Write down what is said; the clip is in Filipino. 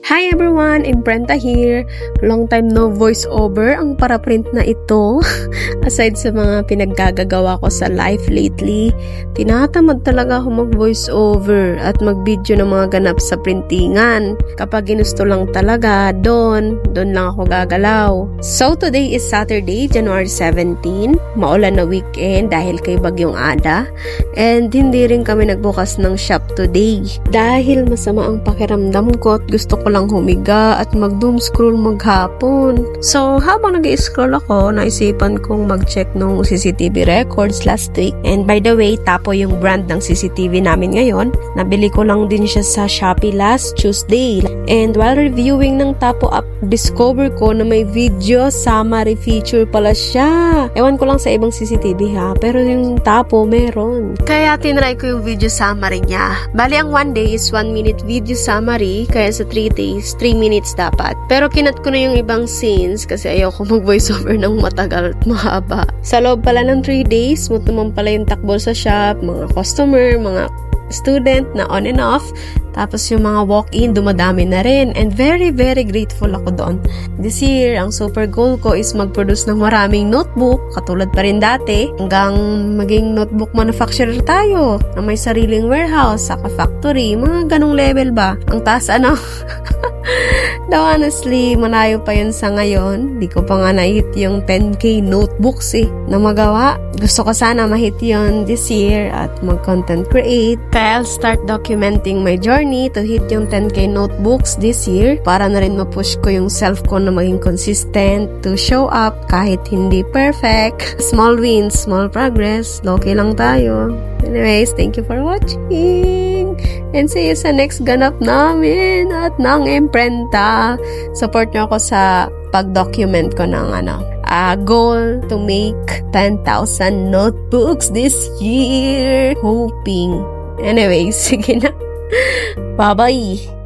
Hi everyone! Imprenta here. Long time no voiceover ang para-print na ito. Aside sa mga pinaggagawa ko sa life lately, tinatamad talaga ako mag-voiceover at mag-video ng mga ganap sa printingan. Kapag ginusto lang talaga, doon lang ako gagalaw. So today is Saturday, January 17. Maulan na weekend dahil kay Bagyong Ada. And hindi rin kami nagbukas ng shop today. Dahil masama ang pakiramdam ko at gusto ko lang humiga at mag-doom scroll maghapon. So, habang nag-i-scroll ako, naisipan kong mag-check ng CCTV records last week. And by the way, Tapo yung brand ng CCTV namin ngayon. Nabili ko lang din siya sa Shopee last Tuesday. And while reviewing ng Tapo app, discover ko na may video summary feature pala siya. Ewan ko lang sa ibang CCTV ha, pero yung Tapo meron. Kaya tinry ko yung video summary niya. Bali, ang 1 day is 1 minute video summary, kaya sa 3 days 3 minutes dapat. Pero kinat ko na yung ibang scenes kasi ayoko mag-voiceover ng matagal at mahaba. Sa loob pala ng 3 days, smooth naman pala yung takbo sa shop, mga customer, mga student na on and off. Tapos yung mga walk-in, dumadami na rin. And very, very grateful ako doon. This year, ang super goal ko is mag-produce ng maraming notebook, katulad pa rin dati, hanggang maging notebook manufacturer tayo, na may sariling warehouse, saka factory, mga ganong level ba? Ang taas ano? Though honestly, malayo pa yun sa ngayon. Di ko pa nga na-hit yung 10k notebooks na magawa. Gusto ko sana ma-hit yun this year at mag-content create. Kaya I'll start documenting my journey to hit yung 10k notebooks this year para na rin ma-push ko yung self ko na maging consistent to show up kahit hindi perfect. Small wins, small progress. Okay lang tayo. Anyways, thank you for watching. And see you sa next ganap namin at ng imprenta. Support nyo ako sa pag-document ko ng goal to make 10,000 notebooks this year. Hoping. Anyways, sige na. Bye-bye.